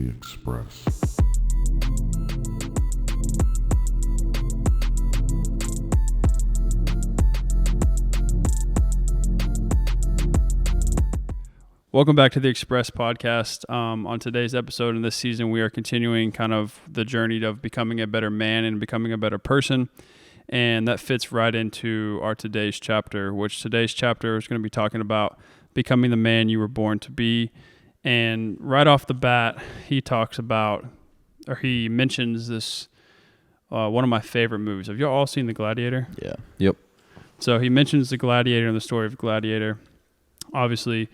The Express. Welcome back to the Express podcast. On today's episode in this season, we are continuing kind of the journey of becoming a better man and becoming a better person. And that fits right into our today's chapter, which today's chapter is going to be talking about becoming the man you were born to be. And right off the bat, he mentions this, one of my favorite movies. Have you all seen The Gladiator? Yeah. Yep. So he mentions the Gladiator and the story of Gladiator, obviously,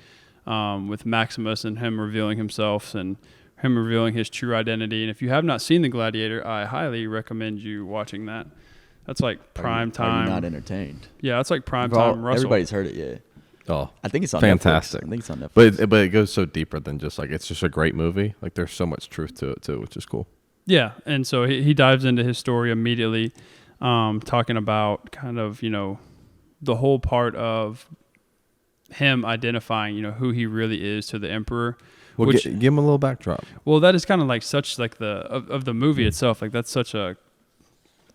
with Maximus and him revealing himself and him revealing his true identity. And if you have not seen The Gladiator, I highly recommend you watching that. That's like prime time. Are you not entertained? Yeah, that's like prime time Russell. Everybody's heard it, yeah. Oh, I think it's on fantastic. Netflix. I think it's on Netflix. But it goes so deeper than just like, it's just a great movie. Like there's so much truth to it too, which is cool. Yeah, and so he dives into his story immediately, talking about kind of, the whole part of him identifying, who he really is to the emperor. Well, give him a little backdrop. Well, that is kind of like such like of the movie itself. Like that's such a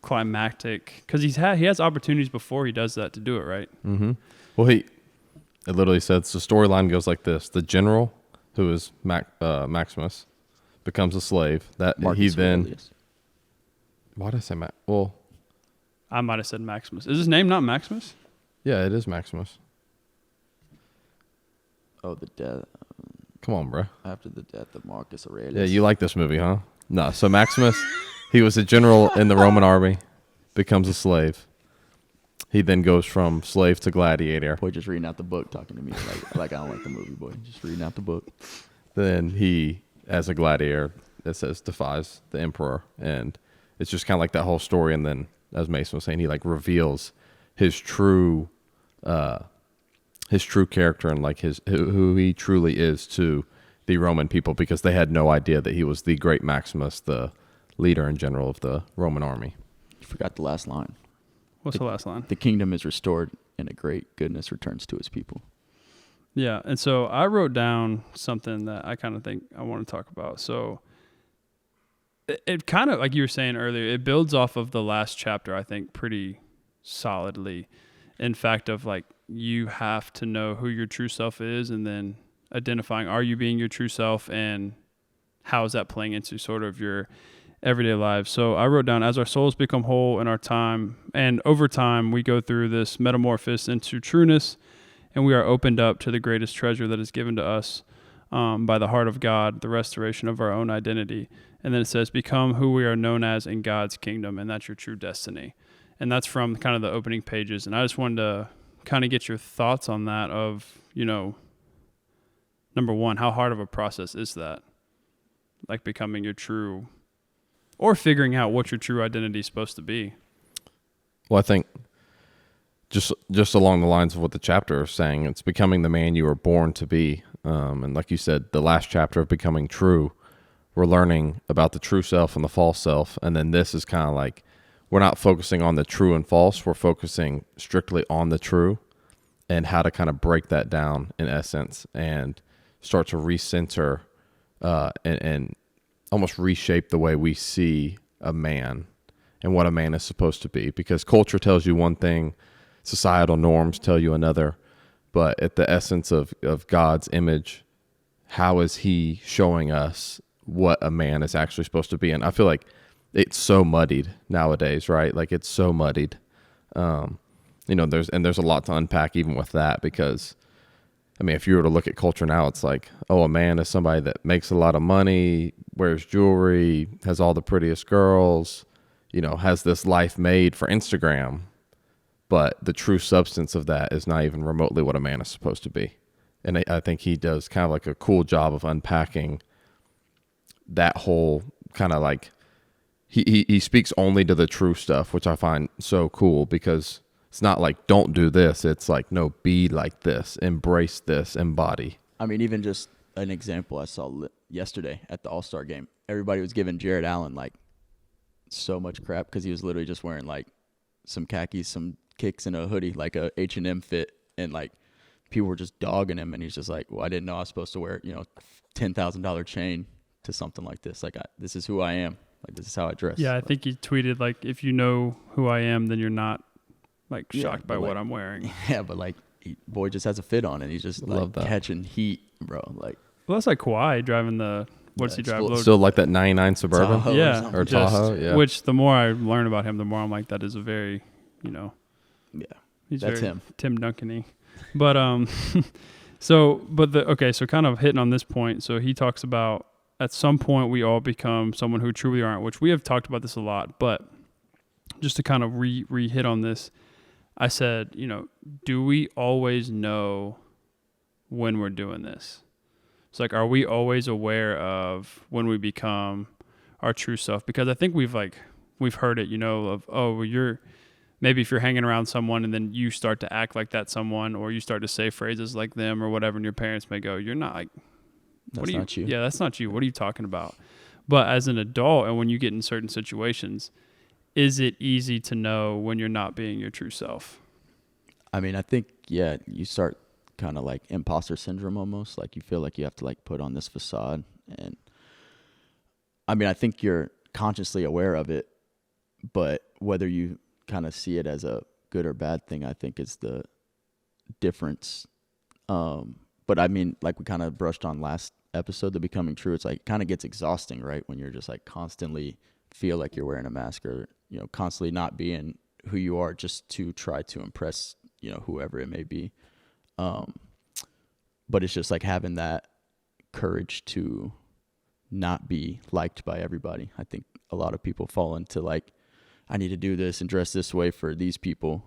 climactic, because he has opportunities before he does that to do it, right? Mm-hmm. Well, it literally says the storyline goes like this: the general, who is Maximus, becomes a slave. That Marcus he then. Aurelius. Why did I say Well, I might have said Maximus. Is his name not Maximus? yeah, it is Maximus. Oh, the death. Come on, bro. After the death of Marcus Aurelius. Yeah, you like this movie, huh? No. So Maximus, he was a general in the Roman army, becomes a slave. He then goes from slave to gladiator. Boy, just reading out the book, talking to me like I don't like the movie, boy. Just reading out the book. Then he, as a gladiator, it says defies the emperor, and it's just kind of like that whole story. And then, as Mason was saying, he like reveals his true character and like who he truly is to the Roman people, because they had no idea that he was the great Maximus, the leader and general of the Roman army. You forgot the last line. What's the last line? The kingdom is restored, and a great goodness returns to his people. Yeah, and so I wrote down something that I kind of think I want to talk about. So it kind of, like you were saying earlier, it builds off of the last chapter, I think, pretty solidly. In fact, of like, you have to know who your true self is, and then identifying, are you being your true self, and how is that playing into sort of your everyday lives. So I wrote down, as our souls become whole in our time, and over time we go through this metamorphosis into trueness, and we are opened up to the greatest treasure that is given to us by the heart of God, the restoration of our own identity. And then it says, become who we are known as in God's kingdom, and that's your true destiny. And that's from kind of the opening pages. And I just wanted to kind of get your thoughts on that of, number one, how hard of a process is that? Like becoming your true, or figuring out what your true identity is supposed to be. Well, I think just along the lines of what the chapter is saying, it's becoming the man you were born to be. And like you said, the last chapter of becoming true, we're learning about the true self and the false self. And then this is kind of like, we're not focusing on the true and false. We're focusing strictly on the true and how to kind of break that down in essence and start to recenter and almost reshape the way we see a man and what a man is supposed to be. Because culture tells you one thing, societal norms tell you another. But at the essence of God's image, how is he showing us what a man is actually supposed to be? And I feel like it's so muddied nowadays, right? Like it's so muddied. There's a lot to unpack even with that, because I mean, if you were to look at culture now, it's like, oh, a man is somebody that makes a lot of money, wears jewelry, has all the prettiest girls, has this life made for Instagram. But the true substance of that is not even remotely what a man is supposed to be. And I think he does kind of like a cool job of unpacking that whole kind of like, he speaks only to the true stuff, which I find so cool, because it's not like, don't do this. It's like, no, be like this, embrace this, embody. I mean, even just an example I saw yesterday at the All-Star game. Everybody was giving Jared Allen like so much crap because he was literally just wearing like some khakis, some kicks, and a hoodie, like a H&M fit, and like people were just dogging him, and he's just like, well, I didn't know I was supposed to wear, $10,000 chain to something like this. Like, this is who I am. Like, this is how I dress. Yeah, I Like, think he tweeted, like, if you know who I am, then you're not, like, Yeah, shocked by but, what like, I'm wearing. yeah, but like, boy just has a fit on, and he's just like Love that. catching heat, bro. Like, Well, that's like Kawhi driving the, what's he it's drive? full- Load- Still like that 99 Suburban. Tahoe yeah, something. Or just- Tahoe, yeah. Which the more I learn about him, the more I'm like, that is a very, you know, Yeah, he's that's very him. Tim Duncan-y. But so kind of hitting on this point. So he talks about at some point we all become someone who truly aren't, which we have talked about this a lot. But just to kind of re-hit on this, I said, you know, do we always know when we're doing this? It's like, are we always aware of when we become our true self? Because I think we've heard it, you know, of, oh, well, maybe if you're hanging around someone and then you start to act like that someone, or you start to say phrases like them or whatever, and your parents may go, you're not like, That's not you. Yeah, that's not you. What are you talking about? But as an adult, and when you get in certain situations, is it easy to know when you're not being your true self? I mean, I think, yeah, you start kind of like imposter syndrome almost. Like, you feel like you have to like put on this facade. And I mean, I think you're consciously aware of it, but whether you kind of see it as a good or bad thing, I think is the difference. But I mean, like we kind of brushed on last episode, the becoming true, it's like, it kind of gets exhausting, right? When you're just like constantly feel like you're wearing a mask, or, you know, constantly not being who you are just to try to impress, you know, whoever it may be. But it's just like having that courage to not be liked by everybody. I think a lot of people fall into like, I need to do this and dress this way for these people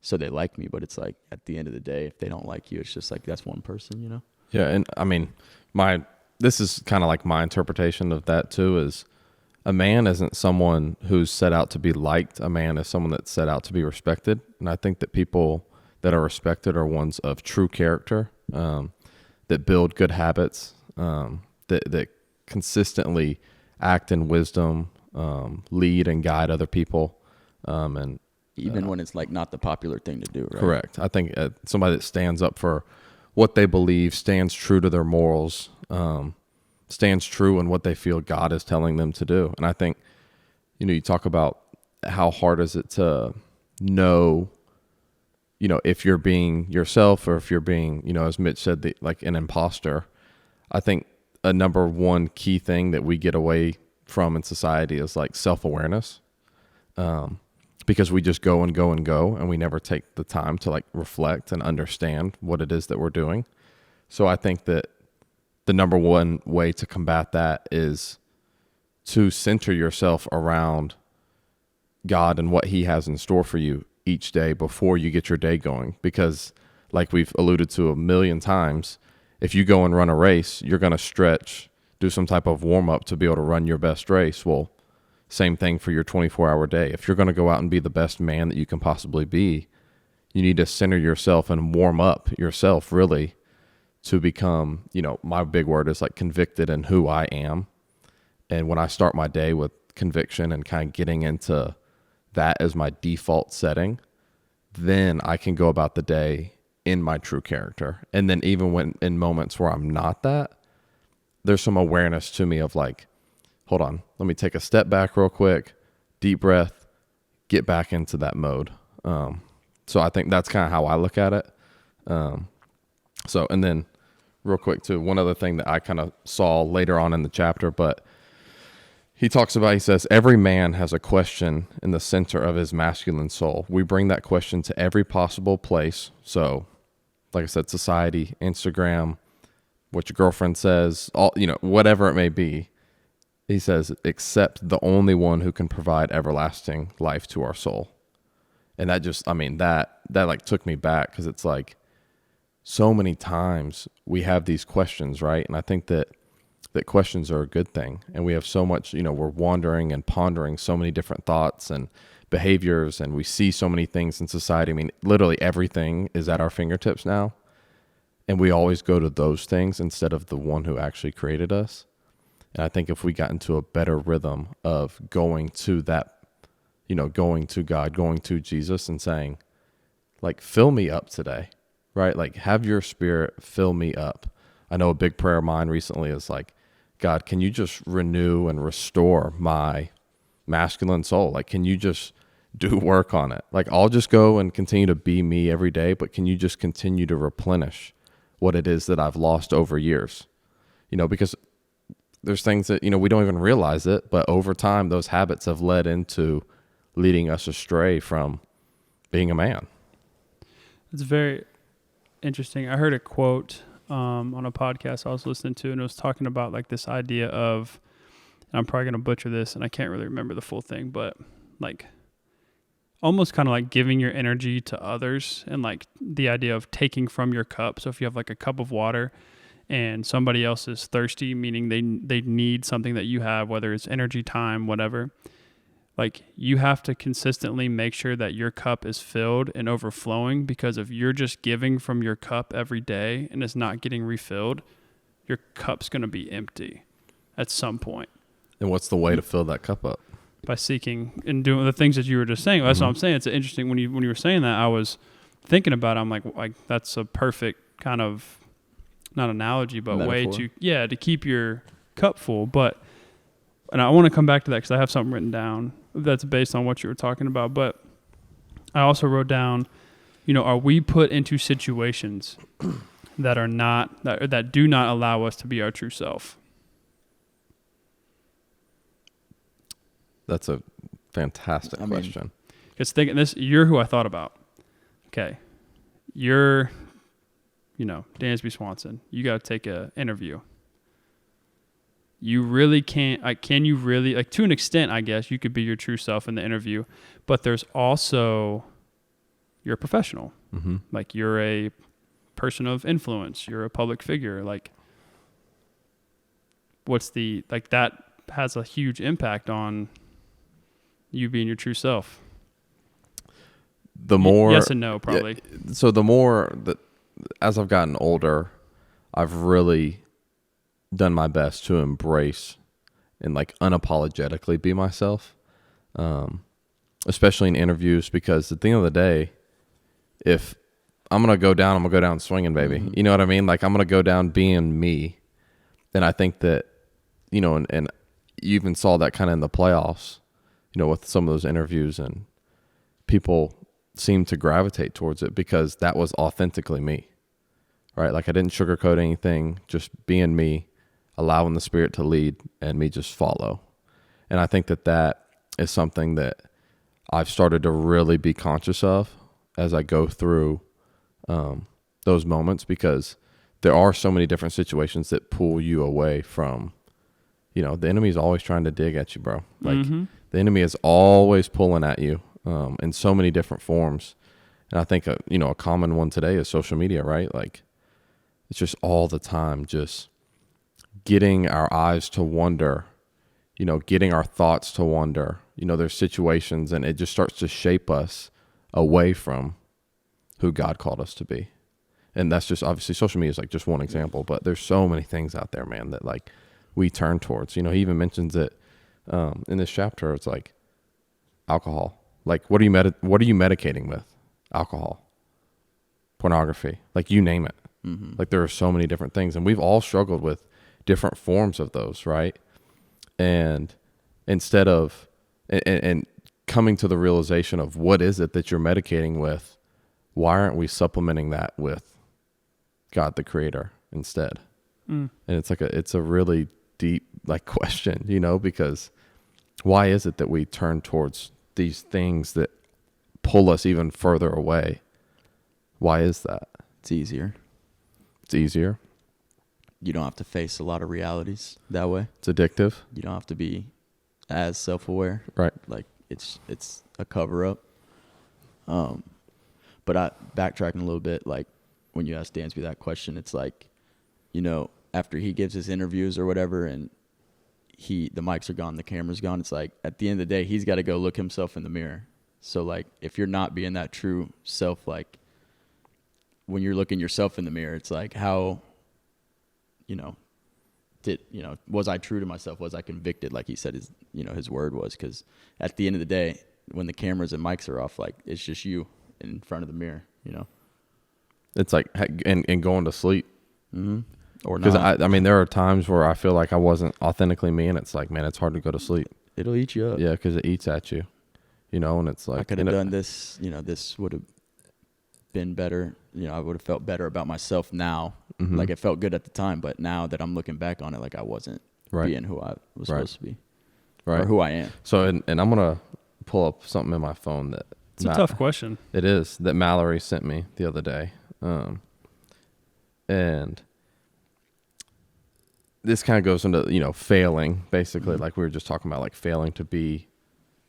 so they like me. But it's like, at the end of the day, if they don't like you, it's just like, that's one person, you know? Yeah, and I mean, this is kind of like my interpretation of that too, is a man isn't someone who's set out to be liked. A man is someone that's set out to be respected. And I think that people that are respected are ones of true character, that build good habits, that consistently act in wisdom, lead and guide other people, and Even when it's like not the popular thing to do, right? correct. I think somebody that stands up for what they believe, stands true to their morals, stands true in what they feel God is telling them to do. And I think, you know, you talk about how hard is it to know, you know, if you're being yourself or if you're being, you know, as Mitch said, like an imposter. I think a number one key thing that we get away from in society is like self-awareness, because we just go and go and go, and we never take the time to like reflect and understand what it is that we're doing. So I think that the number one way to combat that is to center yourself around God and what he has in store for you each day before you get your day going. Because like we've alluded to a million times, if you go and run a race, you're going to stretch, do some type of warm up to be able to run your best race. Well, same thing for your 24-hour day. If you're going to go out and be the best man that you can possibly be, you need to center yourself and warm up yourself really to become, you know, my big word is like convicted in who I am. And when I start my day with conviction and kind of getting into that as my default setting, then I can go about the day in my true character. And then even when in moments where I'm not that, there's some awareness to me of like, hold on, let me take a step back real quick, deep breath, get back into that mode. So I think that's kind of how I look at it. So, and then real quick too, one other thing that I kind of saw later on in the chapter, but he says, every man has a question in the center of his masculine soul. We bring that question to every possible place. So, like I said, society, Instagram, what your girlfriend says, all, you know, whatever it may be. He says, except the only one who can provide everlasting life to our soul. And that just, I mean, that like took me back, because it's like so many times we have these questions, right? And I think that questions are a good thing. And we have so much, you know, we're wandering and pondering so many different thoughts and behaviors, and we see so many things in society. I mean, literally everything is at our fingertips now. And we always go to those things instead of the one who actually created us. And I think if we got into a better rhythm of going to that, you know, going to God, going to Jesus and saying, like, fill me up today, right? Like, have your spirit fill me up. I know a big prayer of mine recently is like, God, can you just renew and restore my masculine soul? Like, can you just do work on it? Like, I'll just go and continue to be me every day, but can you just continue to replenish what it is that I've lost over years? Because there's things that, we don't even realize it, but over time, those habits have led into leading us astray from being a man. It's very interesting. I heard a quote on a podcast I was listening to, and it was talking about like this idea of, and I'm probably going to butcher this, and I can't really remember the full thing, but like almost kind of like giving your energy to others, and like the idea of taking from your cup. So if you have like a cup of water and somebody else is thirsty, meaning they need something that you have, whether it's energy, time, whatever, like you have to consistently make sure that your cup is filled and overflowing, because if you're just giving from your cup every day and it's not getting refilled, your cup's going to be empty at some point. And what's the way to fill that cup up? By seeking and doing the things that you were just saying. That's what I'm saying. It's interesting when you were saying that, I was thinking about it. I'm like that's a perfect kind of, not analogy, but metaphor. Way to keep your cup full. And I want to come back to that because I have something written down that's based on what you were talking about. But I also wrote down, are we put into situations that are not, that do not allow us to be our true self? That's a fantastic question. Because thinking this, you're who I thought about. Okay. You're, Dansby Swanson. You got to take an interview. You really can't, can you really, to an extent, I guess, you could be your true self in the interview, but there's also, you're a professional. Mm-hmm. Like, you're a person of influence. You're a public figure. Like, that has a huge impact on you being your true self. The more... Yes and no, probably. Yeah, so the more that, as I've gotten older, I've really done my best to embrace and unapologetically be myself, especially in interviews, because at the end of the day, if I'm going to go down swinging, baby. Mm-hmm. You know what I mean? I'm going to go down being me. And I think that, and you even saw that kind of in the playoffs, with some of those interviews, and people seemed to gravitate towards it because that was authentically me, right? I didn't sugarcoat anything, just being me, allowing the Spirit to lead and me just follow. And I think that is something that I've started to really be conscious of as I go through those moments, because there are so many different situations that pull you away from, the enemy is always trying to dig at you, bro. The enemy is always pulling at you in so many different forms. And I think, a common one today is social media, right? It's just all the time, just getting our eyes to wonder, getting our thoughts to wonder. There's situations, and it just starts to shape us away from who God called us to be. And that's just, obviously, social media is just one example, but there's so many things out there, man, that we turn towards. He even mentions it in this chapter. It's alcohol. What are you medicating with? Alcohol, pornography, you name it. Mm-hmm. There are so many different things, and we've all struggled with different forms of those, right? And instead of and coming to the realization of what is it that you're medicating with, why aren't we supplementing that with God the Creator instead? And it's a really deep question, because why is it that we turn towards these things that pull us even further away? Why is that? It's easier. You don't have to face a lot of realities that way. It's addictive. You don't have to be as self-aware. Right. It's a cover-up. But backtracking a little bit, when you asked Dansby that question, it's after he gives his interviews or whatever, and the mics are gone, the camera's gone, it's at the end of the day, he's got to go look himself in the mirror. So if you're not being that true self, when you're looking yourself in the mirror, it's how, was I true to myself? Was I convicted? Like he said, his word was, because at the end of the day, when the cameras and mics are off, it's just you in front of the mirror, It's and going to sleep. Mm-hmm. Or Because not. I mean, there are times where I feel like I wasn't authentically me, and it's like, man, it's hard to go to sleep. It'll eat you up. Yeah, because it eats at you, and it's like I could have done this. This would have been better. I would have felt better about myself now. Mm-hmm. Like it felt good at the time, but now that I'm looking back on it, like I wasn't being who I was supposed to be, or who I am. So, and I'm gonna pull up something in my phone that it's a tough question. It is, that Mallory sent me the other day, and this kind of goes into failing, basically, like we were just talking about, like failing to be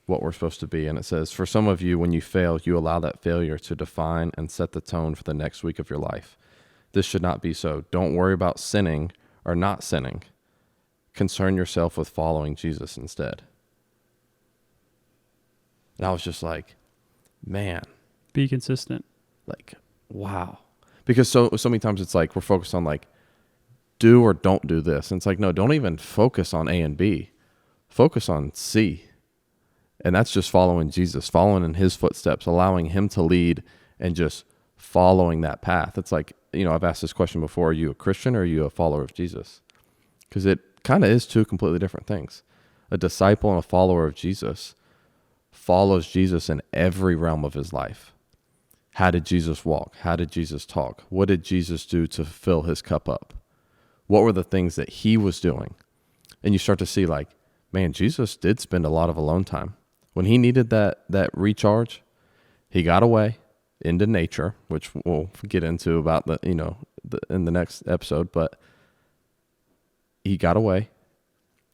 what we're supposed to be. And it says, for some of you, when you fail, you allow that failure to define and set the tone for the next week of your life. This should not be so. Don't worry about sinning or not sinning. Concern yourself with following Jesus instead. And I was just like, man. Be consistent. Like, wow. Because so many times it's like we're focused on like, do or don't do this. And it's like, no, don't even focus on A and B. Focus on C. And that's just following Jesus, following in his footsteps, allowing him to lead and just following that path. It's like, I've asked this question before. Are you a Christian or are you a follower of Jesus? Because it kind of is two completely different things. A disciple and a follower of Jesus follows Jesus in every realm of his life. How did Jesus walk? How did Jesus talk? What did Jesus do to fill his cup up? What were the things that he was doing? And you start to see like, man, Jesus did spend a lot of alone time. When he needed that recharge, he got away into nature, which we'll get into about in the next episode, but he got away.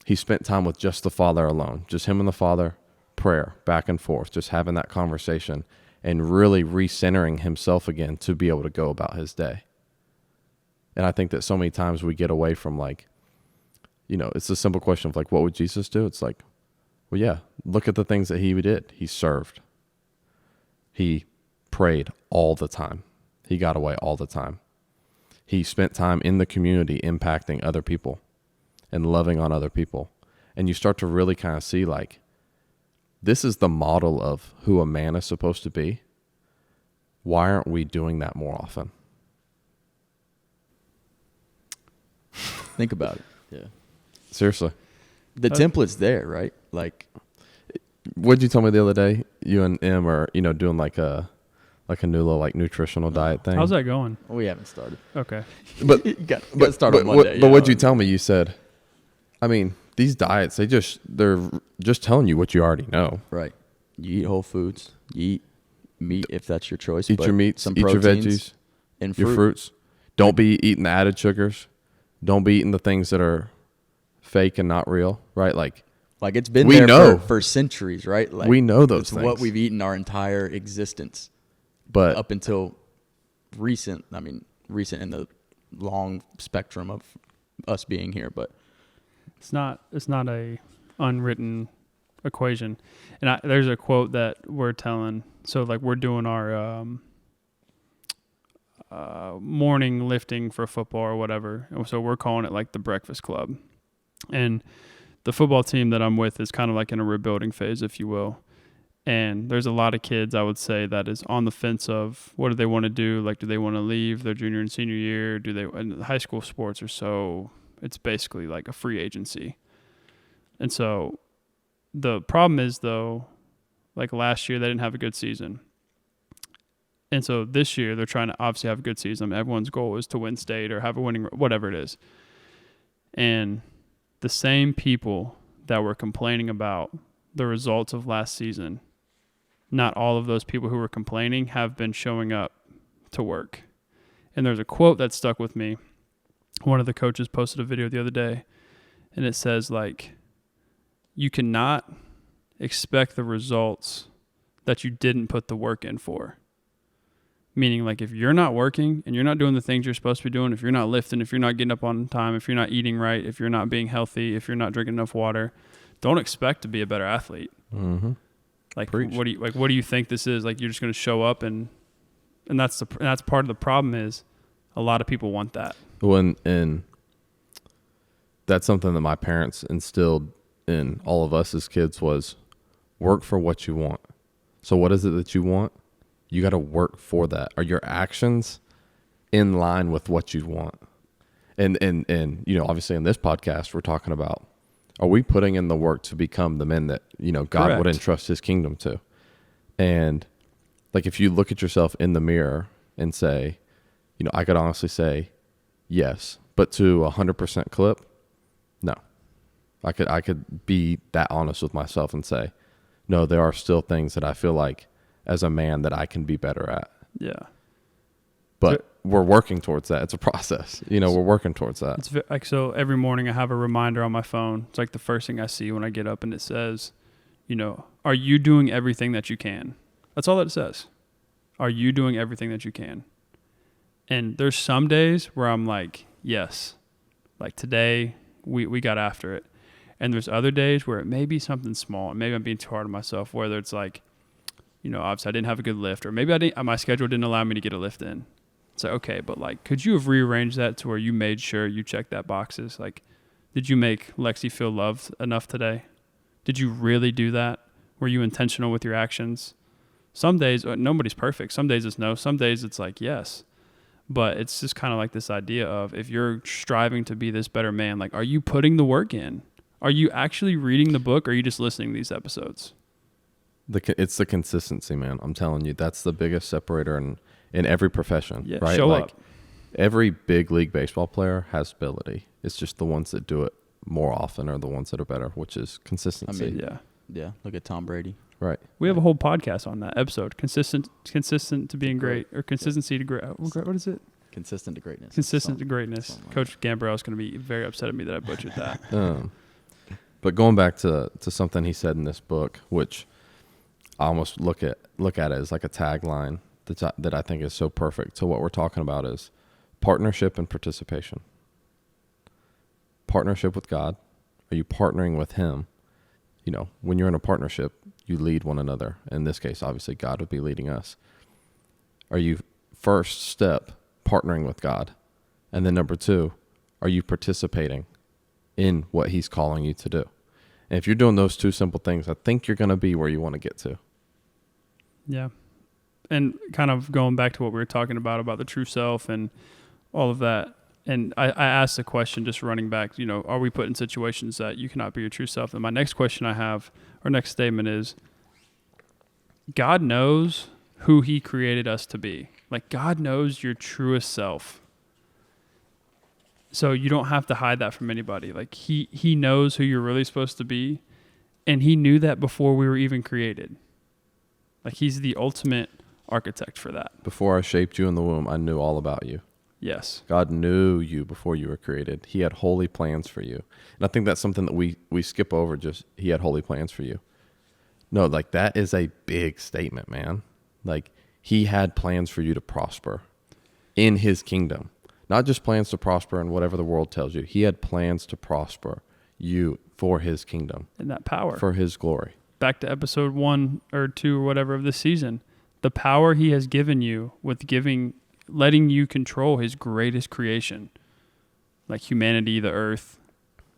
He spent time with just the Father alone, just him and the Father, prayer, back and forth, just having that conversation and really recentering himself again to be able to go about his day. And I think that so many times we get away from like, it's a simple question of like, what would Jesus do? It's like, well, yeah, look at the things that he did. He served. He prayed all the time. He got away all the time. He spent time in the community impacting other people and loving on other people. And you start to really kind of see like, this is the model of who a man is supposed to be. Why aren't we doing that more often? Think about it. Yeah. Seriously. The template's there, right? Like, what'd you tell me the other day? You and Em are, doing like a new little like nutritional diet thing. How's that going? we haven't started. Okay. But you got to start on Monday. But what'd you tell me? You said, I mean, these diets, they're just telling you what you already know. Right. You eat whole foods. You eat meat if that's your choice. Eat your meats, some eat your proteins veggies, and your fruits. Don't be eating the added sugars. Don't be eating the things that are fake and not real, right? Like it's been we there know. for centuries, right? Like we know those it's things. what we've eaten our entire existence. But up until recent in the long spectrum of us being here, but it's not a unwritten equation. And there's a quote that we're telling. So like we're doing our morning lifting for football or whatever. And so we're calling it like the Breakfast Club. And the football team that I'm with is kind of like in a rebuilding phase, if you will. And there's a lot of kids, I would say, that is on the fence of what do they want to do? Like, do they want to leave their junior and senior year? And high school sports are it's basically like a free agency. And so the problem is, though, like last year, they didn't have a good season. And so this year, they're trying to obviously have a good season. Everyone's goal is to win state or have a winning, whatever it is. And the same people that were complaining about the results of last season, not all of those people who were complaining have been showing up to work. And there's a quote that stuck with me. One of the coaches posted a video the other day, and it says, like, you cannot expect the results that you didn't put the work in for. Meaning, like, if you're not working and you're not doing the things you're supposed to be doing, if you're not lifting, if you're not getting up on time, if you're not eating right, if you're not being healthy, if you're not drinking enough water, don't expect to be a better athlete. Mm-hmm. Like, Preach. what do you think this is? Like, you're just going to show up and that's part of the problem is a lot of people want that. Well, and that's something that my parents instilled in all of us as kids was work for what you want. So what is it that you want? You got to work for that. Are your actions in line with what you want? And obviously in this podcast, we're talking about, are we putting in the work to become the men that, God Correct. would entrust his kingdom to? And like, if you look at yourself in the mirror and say, I could honestly say yes, but to 100% clip, no. I could be that honest with myself and say, no, there are still things that I feel like as a man that I can be better at. Yeah. But we're working towards that. It's a process. We're working towards that. It's like, so every morning I have a reminder on my phone. It's like the first thing I see when I get up, and it says, are you doing everything that you can? That's all that it says. Are you doing everything that you can? And there's some days where I'm like, yes, like today we got after it. And there's other days where it may be something small, and maybe I'm being too hard on myself, whether it's like, obviously I didn't have a good lift, or maybe my schedule didn't allow me to get a lift in. So, okay, but like, could you have rearranged that to where you made sure you checked that boxes? Like, did you make Lexi feel loved enough today? Did you really do that? Were you intentional with your actions? Some days, nobody's perfect. Some days it's no. Some days it's like, yes. But it's just kind of like this idea of, if you're striving to be this better man, like, are you putting the work in? Are you actually reading the book, or are you just listening to these episodes? It's the consistency, man. I'm telling you, that's the biggest separator in every profession, Yeah, right? show like, up. Every big league baseball player has ability. It's just the ones that do it more often are the ones that are better, which is consistency. Yeah. Look at Tom Brady. Right. We have a whole podcast on that episode. Consistent to being great, or consistency to great. What is it? Consistent to greatness. Consistent to greatness. Something like Coach Gambrell is going to be very upset at me that I butchered that. But going back to something he said in this book, which I almost look at it as like a tagline that I think is so perfect to what we're talking about, is partnership and participation. Partnership with God. Are you partnering with him? When you're in a partnership, you lead one another. In this case, obviously, God would be leading us. Are you, first step, partnering with God? And then number 2, are you participating in what he's calling you to do? And if you're doing those 2 simple things, I think you're going to be where you want to get to. Yeah. And kind of going back to what we were talking about the true self and all of that. And I asked the question, just running back, are we put in situations that you cannot be your true self? And my next question I have, or next statement is, God knows who he created us to be. Like, God knows your truest self. So you don't have to hide that from anybody. Like, he knows who you're really supposed to be. And he knew that before we were even created. Like, he's the ultimate architect for that. Before I shaped you in the womb, I knew all about you. Yes. God knew you before you were created. He had holy plans for you. And I think that's something that we skip over, just he had holy plans for you. No, like, that is a big statement, man. Like, he had plans for you to prosper in his kingdom. Not just plans to prosper in whatever the world tells you. He had plans to prosper you for his kingdom. And that power. For his glory. Back to episode 1 or 2 or whatever of this season. The power he has given you with letting you control his greatest creation, like humanity, the earth,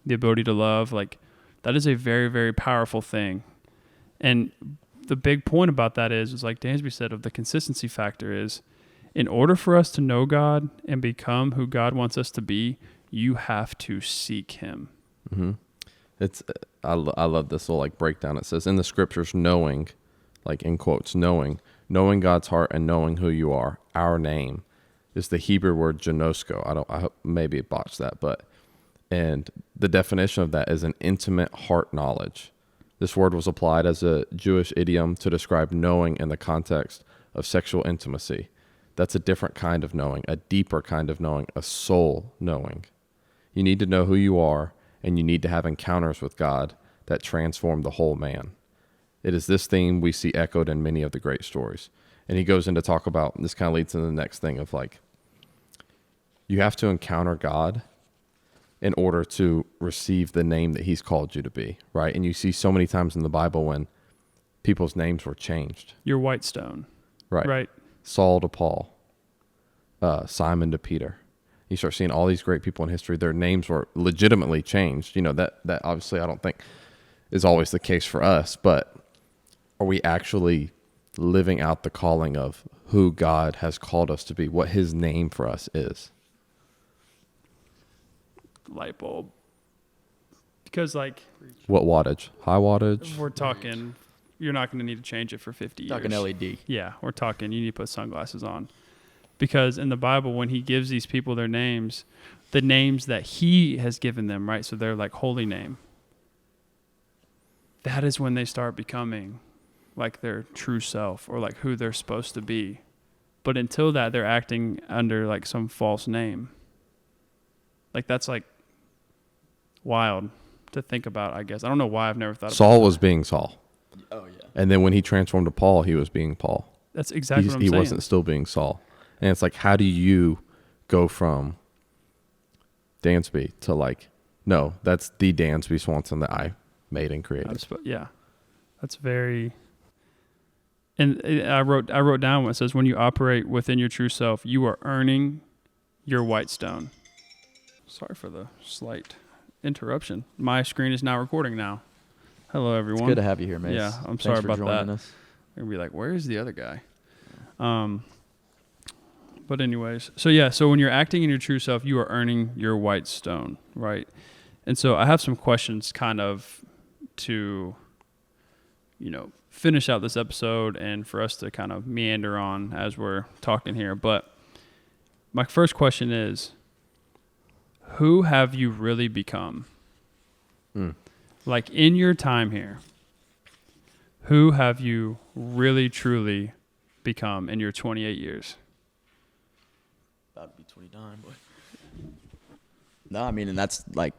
the ability to love, like, that is a very, very powerful thing. And the big point about that is like Dansby said, of the consistency factor, is in order for us to know God and become who God wants us to be, you have to seek him. Mm-hmm. I love this little like breakdown. It says in the scriptures, knowing, like in quotes, knowing God's heart and knowing who you are. Our name is the Hebrew word gnosko. I hope maybe it botched that, and the definition of that is an intimate heart knowledge. This word was applied as a Jewish idiom to describe knowing in the context of sexual intimacy. That's a different kind of knowing, a deeper kind of knowing, a soul knowing. You need to know who you are, and you need to have encounters with God that transform the whole man. It is this theme we see echoed in many of the great stories. And he goes into talk about, this kind of leads to the next thing of like, you have to encounter God in order to receive the name that he's called you to be, right? And you see so many times in the Bible when people's names were changed. Your Whitestone. Right. Saul to Paul, Simon to Peter. You start seeing all these great people in history, their names were legitimately changed. That obviously I don't think is always the case for us, but are we actually living out the calling of who God has called us to be, what his name for us is? light bulb. Because, like, What wattage? High wattage? we're talking, you're not going to need to change it for 50 years. Talking LED. Yeah, we're talking, you need to put sunglasses on. Because in the Bible, when he gives these people their names, the names that he has given them, right? So they're like holy name. That is when they start becoming like their true self or like who they're supposed to be. But until that, they're acting under like some false name. Like that's like wild to think about, I guess. I don't know why I've never thought about Saul was being Saul. Oh, yeah. And then when he transformed to Paul, he was being Paul. That's exactly what I'm He saying. wasn't still being Saul. And it's like, how do you go from Dansby to like, no, that's the Dansby Swanson that I made and created. Yeah. That's very... And I wrote down what it says, when you operate within your true self, you are earning your white stone. Sorry for the slight interruption. My screen is now recording now. Hello, everyone. It's good to have you here, Mace. Yeah, I'm Thanks sorry for about joining that. us. I'm going to be like, where is the other guy? But anyways, so when you're acting in your true self, you are earning your white stone, right? And so I have some questions kind of to, finish out this episode and for us to kind of meander on as we're talking here. But my first question is, who have you really become? Like in your time here, who have you really, truly become in your 28 years? About to be 29, boy. No, I mean, and that's like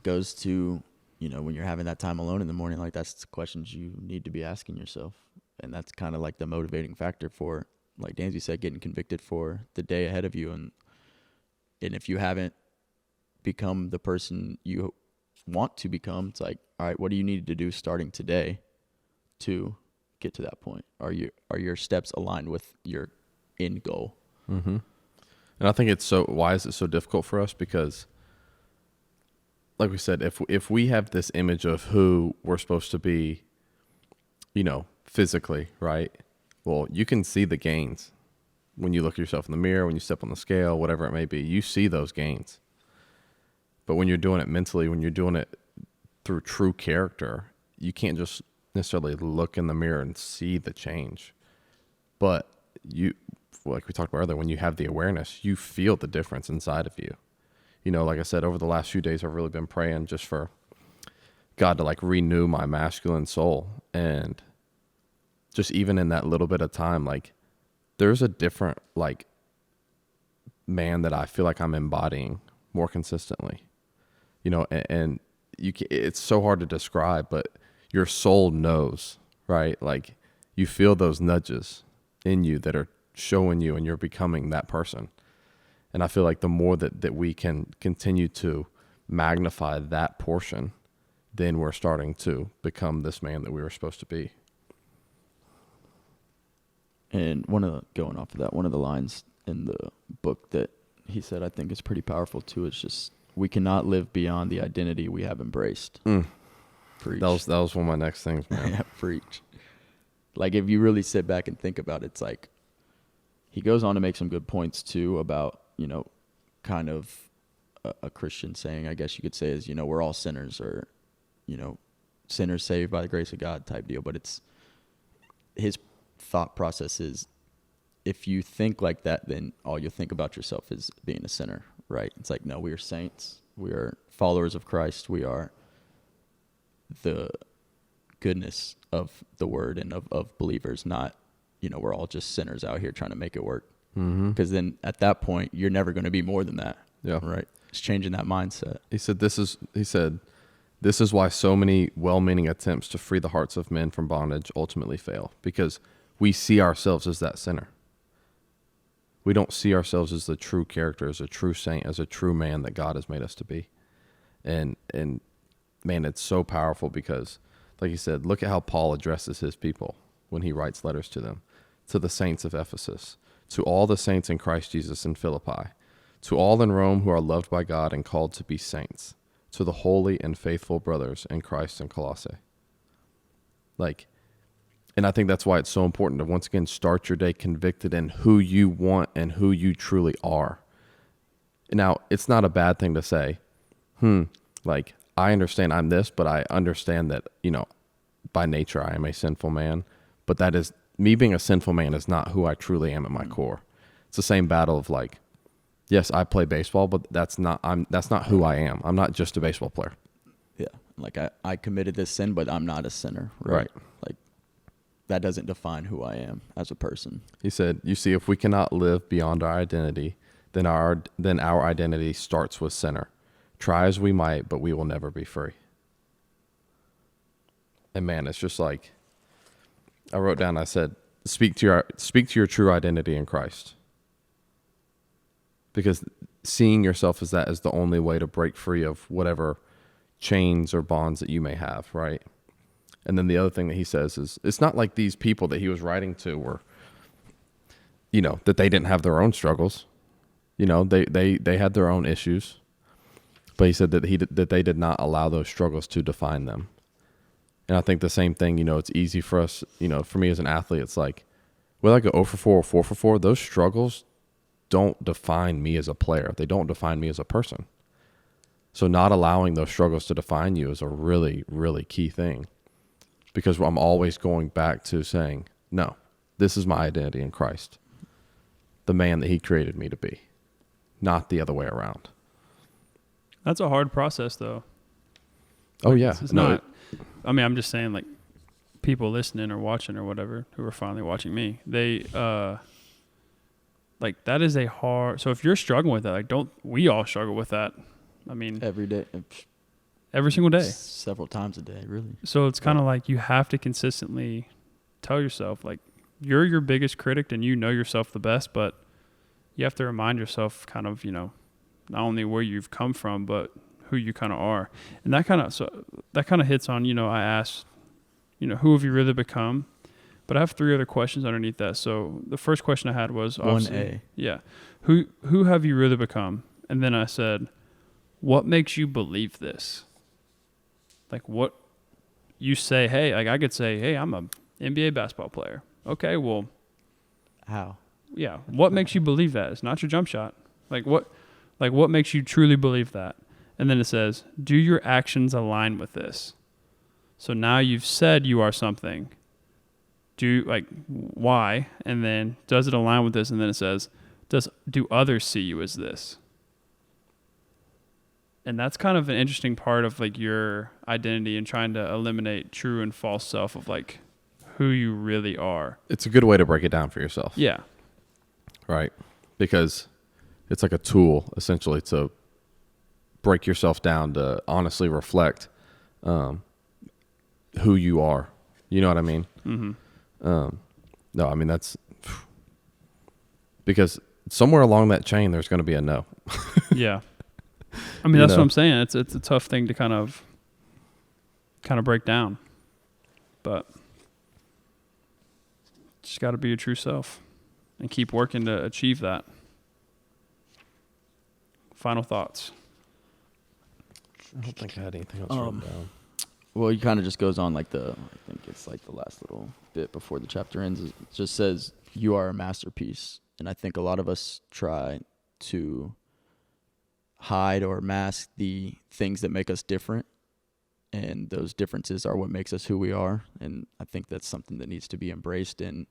goes to, when you're having that time alone in the morning, like that's the questions you need to be asking yourself. And that's kind of like the motivating factor for, like Dansby said, getting convicted for the day ahead of you. And if you haven't become the person you want to become, it's like, all right, what do you need to do starting today to get to that point? Are your steps aligned with your end goal? Mm-hmm. And I think why is it so difficult for us? Because like we said, if we have this image of who we're supposed to be, physically, right? Well, you can see the gains when you look at yourself in the mirror, when you step on the scale, whatever it may be, you see those gains. But when you're doing it mentally, when you're doing it through true character, you can't just necessarily look in the mirror and see the change. But like we talked about earlier, when you have the awareness, you feel the difference inside of you. Like I said, over the last few days, I've really been praying just for God to like renew my masculine soul. And just even in that little bit of time, like there's a different like man that I feel like I'm embodying more consistently, and it's so hard to describe, but your soul knows, right? Like you feel those nudges in you that are showing you and you're becoming that person. And I feel like the more that we can continue to magnify that portion, then we're starting to become this man that we were supposed to be. And going off of that, one of the lines in the book that he said I think is pretty powerful too, it's just, we cannot live beyond the identity we have embraced. Preach. That was one of my next things, man. Yeah, preach. Like if you really sit back and think about it, it's like he goes on to make some good points too about, kind of a Christian saying, I guess you could say is, we're all sinners, or, sinners saved by the grace of God type deal. But it's his thought process is, if you think like that, then all you'll think about yourself is being a sinner, right? It's like, no, we are saints. We are followers of Christ. We are the goodness of the word and of believers, not, we're all just sinners out here trying to make it work. Because then at that point, you're never going to be more than that. Yeah. Right. It's changing that mindset. He said, this is why so many well-meaning attempts to free the hearts of men from bondage ultimately fail, because we see ourselves as that sinner. We don't see ourselves as the true character, as a true saint, as a true man that God has made us to be. And man, it's so powerful because, like he said, look at how Paul addresses his people when he writes letters to them, to the saints of Ephesus, to all the saints in Christ Jesus in Philippi, to all in Rome who are loved by God and called to be saints, to the holy and faithful brothers in Christ in Colossae. And I think that's why it's so important to once again start your day convicted in who you want and who you truly are. Now, it's not a bad thing to say, like I understand I'm this, but I understand that, by nature I am a sinful man, but that is me being a sinful man is not who I truly am at my core. It's the same battle of like, yes, I play baseball, but that's not who I am. I'm not just a baseball player. Yeah. Like I committed this sin, but I'm not a sinner. Right. Like that doesn't define who I am as a person. He said, you see, if we cannot live beyond our identity, then our identity starts with sinner. Try as we might, but we will never be free. And man, it's just like I wrote down, I said, speak to your true identity in Christ. Because seeing yourself as that is the only way to break free of whatever chains or bonds that you may have, right? And then the other thing that he says is, it's not like these people that he was writing to were, that they didn't have their own struggles. They had their own issues. But he said that they did not allow those struggles to define them. And I think the same thing, it's easy for us, for me as an athlete, it's like, whether I go 0 for 4 or 4 for 4, those struggles don't define me as a player. They don't define me as a person. So not allowing those struggles to define you is a really, really key thing. Because I'm always going back to saying, no, this is my identity in Christ. The man that he created me to be. Not the other way around. That's a hard process, though. Oh, yeah. It's not. I'm just saying, like, people listening or watching or whatever who are finally watching me, they, like, that is a hard. So if you're struggling with that, like, don't we all struggle with that? I mean, every day, every single day, several times a day, really. So it's kind of like you have to consistently tell yourself, like, you're your biggest critic and you know yourself the best, but you have to remind yourself kind of, not only where you've come from, but who you kind of are. And that kind of hits on, I asked, who have you really become? But I have 3 other questions underneath that. So the first question I had was 1A. Yeah. Who have you really become? And then I said, what makes you believe this? Like, what you say, hey, like I could say, hey, I'm an NBA basketball player. Okay, well, how? Yeah. What makes you believe that? It's not your jump shot. What makes you truly believe that? And then it says, do your actions align with this? So now you've said you are something. Why? And then does it align with this? And then it says, do others see you as this? And that's kind of an interesting part of like your identity and trying to eliminate true and false self of like who you really are. It's a good way to break it down for yourself. Yeah. Right. Because it's like a tool essentially to break yourself down to honestly reflect who you are. You know what I mean? Mm-hmm. No, I mean, that's because somewhere along that chain, there's going to be a no. Yeah. I mean, that's what I'm saying. It's a tough thing to kind of break down, but just got to be your true self and keep working to achieve that. Final thoughts. I don't think I had anything else written down. Well, he kind of just goes on I think it's like the last little bit before the chapter ends. It just says, you are a masterpiece. And I think a lot of us try to hide or mask the things that make us different. And those differences are what makes us who we are. And I think that's something that needs to be embraced and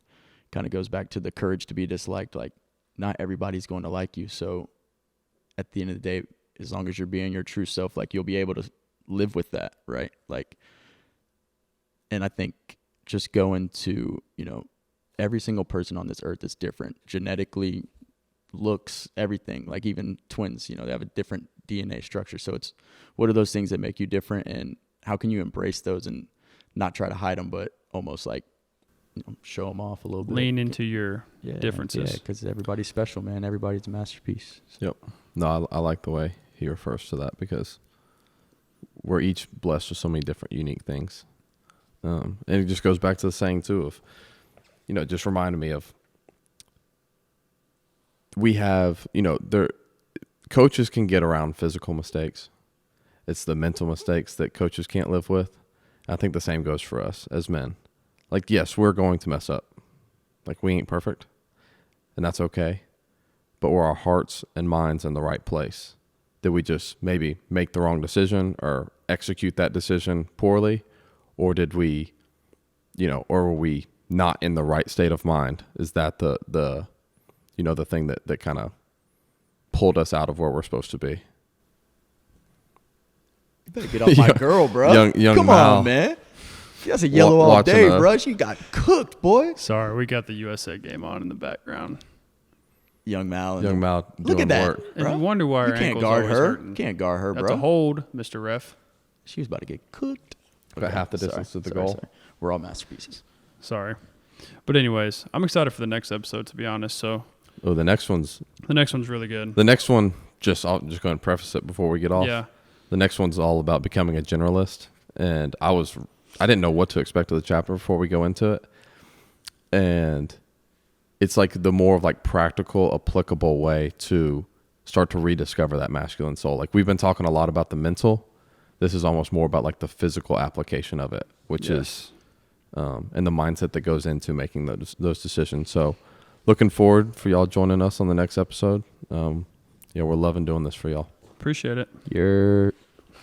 kind of goes back to the courage to be disliked. Like, not everybody's going to like you. So at the end of the day, as long as you're being your true self, like, you'll be able to live with that, right? Like, and I think just going to, every single person on this earth is different. Genetically, looks, everything. Like, even twins, they have a different DNA structure. So it's, what are those things that make you different, and how can you embrace those and not try to hide them, but almost like, show them off a little bit. Lean into your differences. Yeah, because everybody's special, man. Everybody's a masterpiece. So. Yep. No, I like the way he refers to that, because we're each blessed with so many different unique things. And it just goes back to the saying too of, it just reminded me of, we have, coaches can get around physical mistakes. It's the mental mistakes that coaches can't live with. I think the same goes for us as men. Like, yes, we're going to mess up. Like, we ain't perfect, and that's okay. But were our hearts and minds in the right place, Did we just maybe make the wrong decision or execute that decision poorly? Or did we, or were we not in the right state of mind? Is that the the thing that kind of pulled us out of where we're supposed to be? You better get off my girl, bro. Young Come Mal. on, man. That's a yellow all day, bro. She got cooked, boy. Sorry, we got the USA game on in the background. Young Mal doing look at that, work. And you wonder why her can't ankle's guard always her. hurting. Can't guard her, That's bro. a hold, Mr. Ref. She was about to get cooked. About half the distance to the goal. Sorry. We're all masterpieces. Sorry. But anyways, I'm excited for the next episode, to be honest. So The next one's really good. The next one, I'll just go and preface it before we get off. Yeah. The next one's all about becoming a generalist. And I didn't know what to expect of the chapter before we go into it. And it's like the more of like practical, applicable way to start to rediscover that masculine soul. Like we've been talking a lot about the mental. This is almost more about like the physical application of it, which is and the mindset that goes into making those decisions. So looking forward for y'all joining us on the next episode. We're loving doing this for y'all. Appreciate it. You're